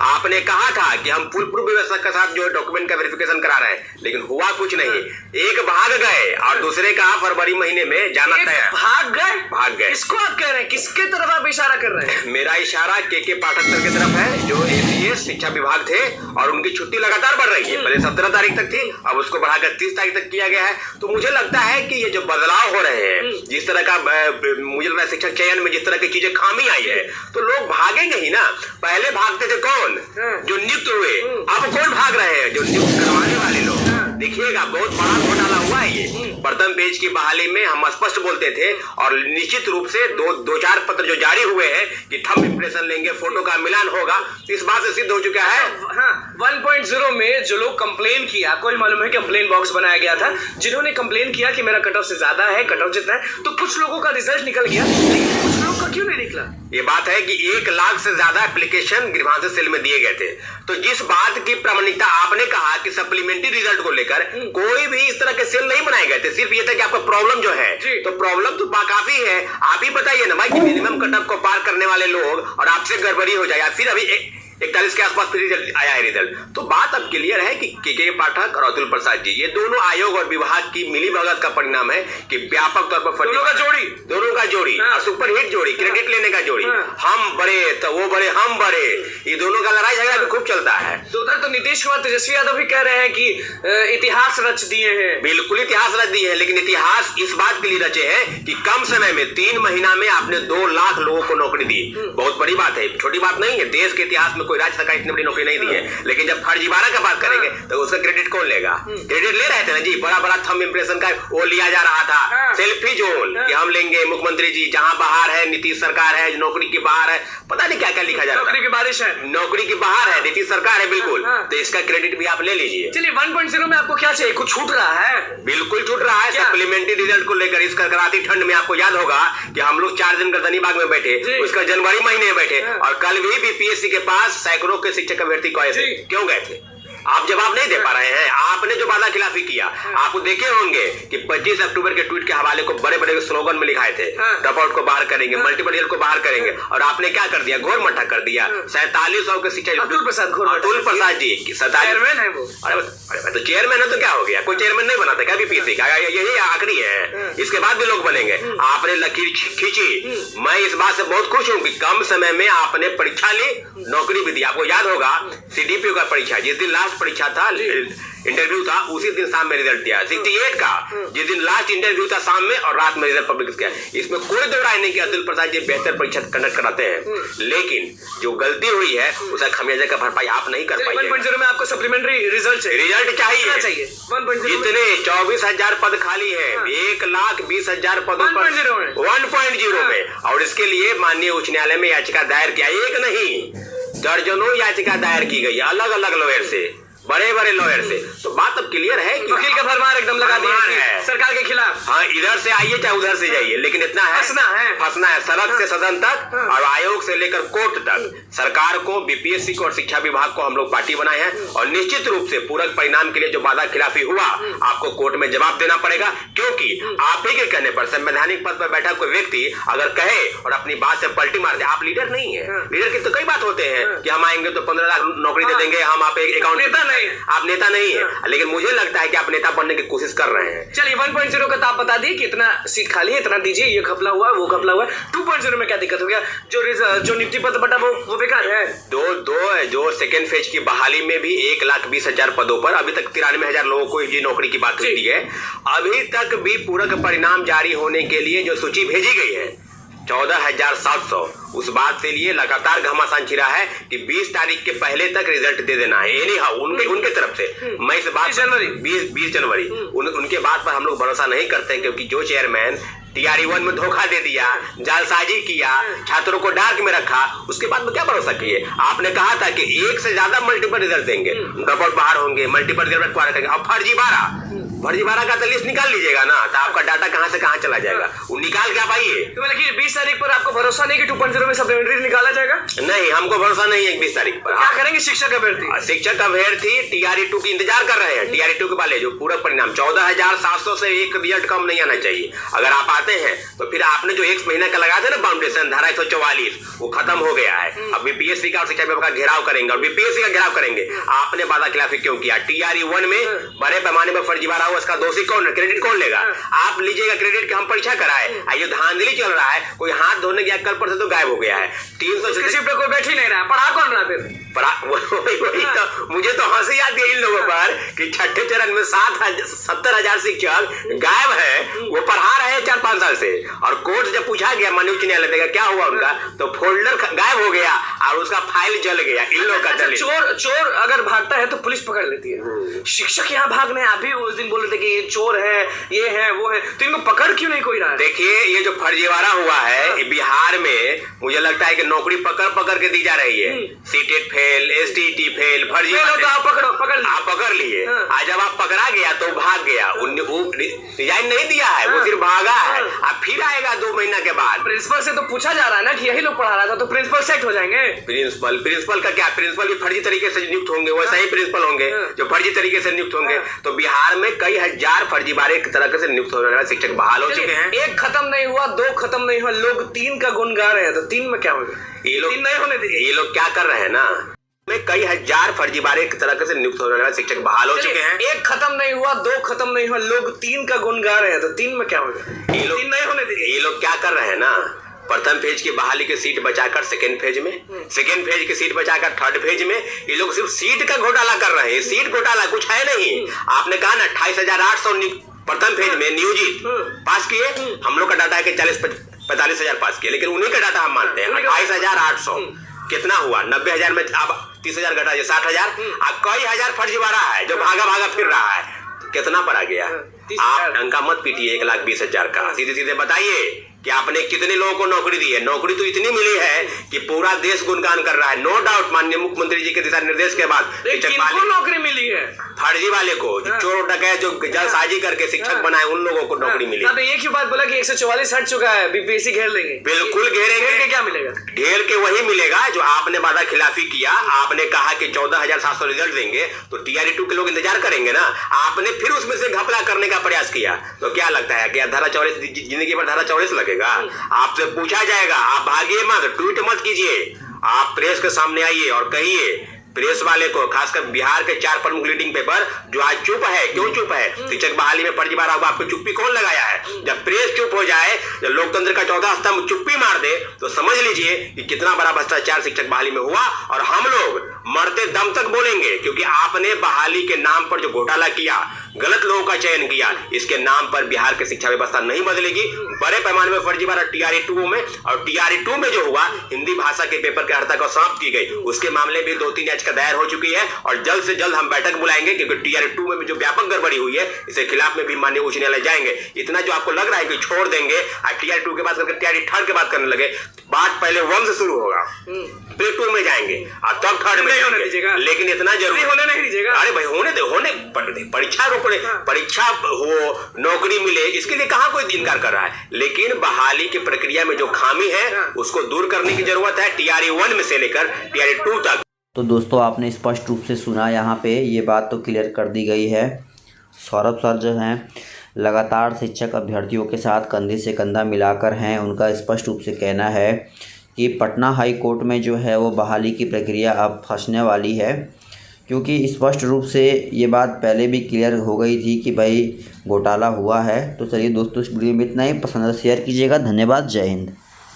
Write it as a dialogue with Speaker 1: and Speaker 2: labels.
Speaker 1: आपने कहा था कि हम फुल प्रूफ व्यवस्था के साथ जो डॉक्यूमेंट का वेरिफिकेशन करा रहे हैं, लेकिन हुआ कुछ नहीं। एक भाग गए और दूसरे का फरवरी महीने में जाना तय। भाग गए।
Speaker 2: किसको आप कह रहे हैं? किसके तरफ आप इशारा कर रहे हैं?
Speaker 1: मेरा इशारा के पाठक सर की तरफ है, जो एसीएस शिक्षा विभाग थे और उनकी छुट्टी लगातार बढ़ रही है। पहले 17 तारीख तक थी, अब उसको बढ़ाकर 30 तारीख तक किया गया है। तो मुझे लगता है कि ये जो बदलाव हो रहे हैं, जिस तरह का मुझे लगता है शिक्षक चयन में जिस तरह की चीजें खामी आई है, तो लोग भागेंगे ही ना। पहले भागते थे कौन? जो नियुक्त हुए। अब कौन भाग रहे हैं? जो नियुक्त करवाने वाले लोग। देखिएगा बहुत बड़ा घोटाला हुआ है ये। प्रथम पेज की बहाली में हम स्पष्ट बोलते थे और निश्चित रूप से दो चार पत्र जो जारी हुए हैं कि थंब इंप्रेशन लेंगे, फोटो का मिलान होगा, इस बात से सिद्ध हो चुका है।
Speaker 2: 1.0 में जो लोग कंप्लेन किया, आपको भी मालूम है कंप्लेन बॉक्स बनाया गया था, जिन्होंने कंप्लेन किया कि मेरा कट ऑफ से ज्यादा है, कट ऑफ जितना है, तो कुछ लोगों का रिजल्ट निकल गया, लेकिन कुछ लोगों का क्यों नहीं निकला?
Speaker 1: ये बात है कि 1 लाख से ज्यादा एप्लीकेशन ग्रीवांस सेल में दिए गए थे। तो जिस बात की प्रामाणिकता आपने कहा कि सप्लीमेंट्री रिजल्ट को लेकर कोई भी इस तरह के सेल नहीं बनाए गए थे, सिर्फ ये था कि आपका प्रॉब्लम जो है, तो प्रॉब्लम तो काफी है। आप ही बताइए ना भाई कि मिनिमम कट ऑफ को पार करने वाले लोग और आपसे गड़बड़ी हो जाए, फिर अभी 41 के आसपास रिजल्ट आया है रिजल्ट। तो बात अब क्लियर है कि के पाठक और अतुल प्रसाद जी, ये दोनों आयोग और विभाग की मिलीभगत का परिणाम है कि व्यापक तौर पर दोनों का जोड़ी और सुपरहिट जोड़ी, क्रेडिट लेने का जोड़ी, हम बड़े तो वो बड़े हम बड़े, ये दोनों का लड़ाई झगड़ा भी खूब चलता है।
Speaker 2: तो उधर तो नीतीश कुमार तेजस्वी यादव भी कह रहे हैं कि इतिहास रच दिए हैं।
Speaker 1: बिल्कुल इतिहास रच दिए हैं, लेकिन इतिहास इस बात के लिए रचे हैं कि कम समय में 3 महीना में आपने 2 लाख लोगों को नौकरी दी। बहुत बड़ी बात है, छोटी बात नहीं है। देश के इतिहास में कोई राज्य सरकार इतनी बड़ी नौकरी नहीं दी है। लेकिन जब फर्जीवाड़ा का बात करेंगे तो उसका क्रेडिट कौन लेगा? क्रेडिट ले रहे थे ना जी, बड़ा बड़ा थंब इंप्रेशन का वो लिया जा रहा था। सेल्फी जोन कि हम लेंगे मुख्यमंत्री जी, जहां बाहर है नीतीश सरकार है, नौकरी की बाहर है, पता नहीं क्या क्या लिखा जा रहा है।
Speaker 2: नौकरी की बारिश है,
Speaker 1: नौकरी की बाहर है, नीतीश सरकार है, बिल्कुल। तो इसका क्रेडिट भी आप ले लीजिए।
Speaker 2: चलिए 1.0 में आपको क्या चाहिए? कुछ छूट रहा है?
Speaker 1: बिल्कुल छूट रहा है। सप्लीमेंट्री रिजल्ट को लेकर इस करकराती ठंड में आपको याद होगा कि हम लोग 4 दिन गर्दनीबाग में बैठे, उसका जनवरी महीने में बैठे, और कल भी बीपीएससी के पास सैकड़ों के शिक्षक अभ्यर्थी क्यों गए थे? आप जवाब नहीं दे पा रहे हैं। आपने जो वादा खिलाफी किया, आपको देखे होंगे कि 25 अक्टूबर के ट्वीट के हवाले को बड़े बड़े स्लोगन में लिखाए थे, ड्रॉप आउट को बाहर करेंगे, मल्टीपल ईयर को बाहर करेंगे, और आपने क्या कर दिया? घोर मट्ठा कर दिया। 4700 के शिक्षक
Speaker 2: अतुल प्रसाद जी
Speaker 1: चेयरमैन है वो। अरे तो चेयरमैन है तो क्या हो गया? कोई चेयरमैन नहीं बनाता क्या बीपीएससी का? यही आखिरी है, इसके बाद भी लोग बनेंगे। आपने लकीर खींची। मैं इस बात से बहुत खुश हूँ कि कम समय में आपने परीक्षा ली, नौकरी भी दी। आपको याद होगा सीडीपीओ का परीक्षा, जिस दिन लास्ट परीक्षा था, इंटरव्यू था, उसी दिन शाम में रिजल्ट दिया। 68 का जिस दिन लास्ट इंटरव्यू था शाम में, और रात में रिजल्ट पब्लिक किया। इसमें कोई दो राय नहीं कि अतुल प्रसाद जी बेहतर परीक्षा कंडक्ट कराते हैं, लेकिन जो गलती हुई है उसका खमियाजा का भरपाई आप नहीं कर पाए।
Speaker 2: 1.0 में आपको सप्लीमेंट्री रिजल्ट चाहिए।
Speaker 1: जितने 24,000 पद खाली है, 1,20,000 पदों पर 1.0 में, और इसके लिए माननीय उच्च न्यायालय में याचिका दायर किया। एक नहीं, दर्जनों याचिका दायर की गई अलग अलग लॉयर से, बड़े बड़े लॉयर से। तो बात अब क्लियर है कि
Speaker 2: वकील का फरमान एकदम लगा दिया है सरकार के खिलाफ।
Speaker 1: हाँ, इधर से आइए चाहे उधर से जाइए, लेकिन इतना है फंसना है सड़क से सदन तक, और आयोग से लेकर कोर्ट तक। सरकार को, बीपीएससी को और शिक्षा विभाग को हम लोग पार्टी बनाए हैं, और निश्चित रूप से पूरक परिणाम के लिए जो वादा खिलाफी हुआ, आपको कोर्ट में जवाब देना पड़ेगा। क्योंकि आप ही के कहने पर संवैधानिक पद पर बैठा कोई व्यक्ति अगर कहे और अपनी बात से पलटी मार दे, आप लीडर नहीं है। लीडर की तो कई बात होते हैं कि हम आएंगे तो 15 लाख नौकरी दे देंगे, हम आप अकाउंट। आप नेता नहीं है, लेकिन मुझे लगता है कि आप नेता बनने की कोशिश कर रहे हैं।
Speaker 2: चलिए 1.0 का तो आप बता दिए कि इतना सीट खाली है, इतना दीजिए, ये घपला हुआ है, वो घपला हुआ है। 2.0 में क्या दिक्कत हो गया? जो नियुक्ति पत्र बटा वो बेकार है।
Speaker 1: जो सेकेंड फेज की बहाली में भी 1,20,000 पदों पर अभी तक 93,000 लोगों को ये नौकरी की बात हुई है। अभी तक भी पूरक परिणाम जारी होने के लिए जो सूची भेजी गई है 14,700, उस बात से लिए लगातार घमासान छिड़ा है कि 20 तारीख के पहले तक रिजल्ट दे देना है। एनी हाउ उनके तरफ से मैं इस बात 20 जनवरी उनके बात पर हम लोग भरोसा नहीं करते, क्योंकि जो चेयरमैन TRE-1 में धोखा दे दिया, जालसाजी किया, छात्रों को डार्क में रखा, उसके बाद में क्या भरोसा किए? आपने कहा था कि 1 से ज्यादा मल्टीपल रिजल्ट देंगे, ड्रॉप आउट बाहर होंगे, मल्टीपल रिजल्ट करेंगे, अब फर्जीवाड़ा फर्जीवाड़ा का तो लिस्ट निकाल लीजिएगा ना, तो आपका डाटा कहाँ से कहाँ चला जाएगा, वो निकाल के आप आइए।
Speaker 2: तो मतलब कि 20 तारीख पर आपको भरोसा नहीं कि 2.0 में सप्लीमेंट्री निकाला जाएगा?
Speaker 1: नहीं, हमको भरोसा नहीं है 20 तारीख पर।
Speaker 2: क्या करेंगे शिक्षक अभ्यर्थी?
Speaker 1: शिक्षक अभ्यर्थी TRE2 की इंतजार कर रहे हैं। TRE2 के वाले जो पूरा परिणाम 14,700 से एक रिजल्ट कम नहीं आना चाहिए। अगर आप आते हैं तो फिर आपने जो 1 महीना का लगाया था ना फाउंडेशन धारा 144, वो खत्म हो गया है। अब बीपीएससी का और शिक्षा विभाग का घेराव करेंगे और बीपीएससी का घेराव करेंगे। आपने वादा खिलाफी क्यों किया? TRE1 में बड़े पैमाने पर फर्जीवाड़ा हुआ, उसका दोषी कौन है? क्रेडिट कौन लेगा? आप लीजिएगा क्रेडिट कि हम परीक्षा कराए। ये धांधली चल रहा है, कोई हाथ धोने गया कल पर से तो गायब हो गया है। 300
Speaker 2: पे कोई बैठ ही नहीं रहा, पढ़ा कौन रहा फिर?
Speaker 1: वही तो मुझे तो हंसी आती है इन लोगों पर कि छठे चरण में 70,000 शिक्षक गायब है, वो पढ़ा रहे हैं 4-5 साल से। और कोर्ट जब पूछा गया माननीय उच्च न्यायालय देगा क्या हुआ उनका, तो फोल्डर गायब हो गया और उसका फाइल जल गया। इन लोगों का
Speaker 2: चोर अगर भागता है तो पुलिस पकड़ लेती है। शिक्षक यहाँ भाग रहे हैं, आप भी उस दिन बोल रहे थे कि ये चोर है, ये है, वो है, तो इनको पकड़ क्यों नहीं कोई रहा है?
Speaker 1: देखिए, ये जो फर्जीवाड़ा हुआ है बिहार में, मुझे लगता है कि नौकरी पकड़ के दी जा रही है। सीटेट फेल, STT फेल, फर्जीवाड़ा
Speaker 2: तो आप
Speaker 1: पकड़ लिए। आज जब आप पकड़ा गया तो भाग गया, रिजाइन नहीं दिया है, वो सिर्फ भागा है। अब फिर आएगा 2 महीना के बाद।
Speaker 2: प्रिंसिपल से तो पूछा जा रहा है ना कि यही लोग पढ़ा रहा था, तो प्रिंसिपल सेट हो जाएंगे।
Speaker 1: प्रिंसिपल का क्या? प्रिंसिपल भी फर्जी तरीके से नियुक्त होंगे, वैसे ही प्रिंसिपल होंगे जो फर्जी तरीके से नियुक्त होंगे। तो बिहार में कई हजार फर्जीवाड़े की तरह से नियुक्त होने वाले शिक्षक बहाल हो चुके हैं।
Speaker 2: 1 खत्म नहीं हुआ, 2 खत्म नहीं हुआ, लोग 3 का गुण गा रहे हैं, तो 3 में क्या होगा?
Speaker 1: ये लोग
Speaker 2: 3 नहीं होने दीजिए।
Speaker 1: ये लोग क्या कर रहे हैं ना, में कई हजार फर्जीवाड़े की तरह से नियुक्त होने वाले शिक्षक बहाल हो चुके हैं।
Speaker 2: 1 खत्म नहीं हुआ, 2 खत्म नहीं हुआ, लोग 3 का गुण गा रहे हैं, तो 3 में क्या होगा?
Speaker 1: ये लोग
Speaker 2: 3 नहीं होने दीजिए।
Speaker 1: ये लोग क्या कर रहे हैं ना, प्रथम फेज की बहाली की सीट बचाकर सेकेंड फेज में, सेकेंड फेज की सीट बचाकर थर्ड फेज में, ये लोग सिर्फ सीट का घोटाला कर रहे हैं। सीट घोटाला कुछ है नहीं। आपने कहा ना 28,800 प्रथम फेज में नियोजित पास किए, हम लोग का डाटा है कि 40-45,000 पास किए, लेकिन उन्हीं का डाटा हम मानते हैं। 28,800 कितना हुआ? 90,000 में आप 30,000 घटा 60,000। अब कई हजार फर्जीवाड़ा है जो भागा फिर रहा है, कितना पर आ गया? आप डंका मत पीटिए 1,20,000 का, सीधे सीधे बताइए कि आपने कितने लोगों को नौकरी दी है। नौकरी तो इतनी मिली है कि पूरा देश गुणगान कर रहा है। नो डाउट, माननीय मुख्यमंत्री जी के दिशा निर्देश के बाद
Speaker 2: किनको नौकरी मिली है?
Speaker 1: फर्जी वाले को, चोर डकैत जो जलसाजी करके शिक्षक बनाए, उन लोगों को नौकरी मिली।
Speaker 2: अब ये क्यों बात बोला कि 144 हट चुका है, बीपीएससी घेर लेंगे?
Speaker 1: बिल्कुल घेरेंगे।
Speaker 2: क्या मिलेगा?
Speaker 1: घेर के वही मिलेगा जो आपने वादा खिलाफी किया। आपने कहा कि 14,700 रिजल्ट देंगे, तो TRE2 के लोग इंतजार करेंगे ना। आपने फिर उसमें से घपला करने का प्रयास किया, तो क्या लगता है कि धारा 44 जिंदगी पर धारा 44 लगेगा? आपसे पूछा जाएगा, आप भागिए मत, ट्वीट मत कीजिए, आप प्रेस के सामने आइए और कहिए प्रेस वाले को, खासकर बिहार के 4 प्रमुख लीडिंग पेपर जो आज चुप है, क्यों चुप है? शिक्षक बहाली में फर्जीवाड़ा हुआ, आपको चुप्पी कौन लगाया है? जब प्रेस चुप हो जाए, जब लोकतंत्र का 14 स्तंभ चुप्पी मार दे, तो समझ लीजिए कि कितना बड़ा भ्रष्टाचार शिक्षक बहाली में हुआ। और हम लोग मरते दम तक बोलेंगे, क्योंकि आपने बहाली के नाम पर जो घोटाला किया, गलत लोगों का चयन किया, इसके नाम पर बिहार की शिक्षा व्यवस्था नहीं बदलेगी। बड़े पैमाने में फर्जीवाड़ा TRE2 में, और TRE2 में जो हुआ, हिंदी भाषा के पेपर की हड़ताल को समाप्त की गई, उसके मामले भी 2-3 याचिका दायर हो चुकी है। और जल्द से जल्द हम बैठक बुलाएंगे, क्योंकि TRE2 में भी जो व्यापक गड़बड़ी हुई है, इसके खिलाफ में भी माननीय उच्च न्यायालय जाएंगे। इतना जो आपको लग रहा है कि छोड़ देंगे और TRE2 के बाद करके TRE3 के बात करने लगे, बात पहले 1 से शुरू होगा, फिर 2 में जाएंगे और तब 3rd में जाएंगे। लेकिन इतना जरूरी
Speaker 2: होने नहीं दीजिएगा।
Speaker 1: अरे भाई होने दे, परीक्षा रोकने, परीक्षा हो, नौकरी मिले, इसके लिए कहाँ कोई इनकार कर रहा है। लेकिन बहाली की प्रक्रिया में जो खामी है, उसको दूर करने की जरूरत है, TRE1 में से लेकर TRE2 तक।
Speaker 3: तो दोस्तों, आपने स्पष्ट रूप से सुना, यहाँ पे ये बात तो क्लियर कर दी गई है। सौरभ सर जो हैं लगातार शिक्षक अभ्यर्थियों के साथ कंधे से कंधा मिलाकर हैं। उनका स्पष्ट रूप से कहना है कि पटना हाई कोर्ट में जो है वो बहाली की प्रक्रिया अब फंसने वाली है, क्योंकि स्पष्ट रूप से ये बात पहले भी क्लियर हो गई थी कि भाई घोटाला हुआ है। तो चलिए दोस्तों, इस वीडियो में इतना ही। पसंद शेयर कीजिएगा। धन्यवाद। जय हिंद।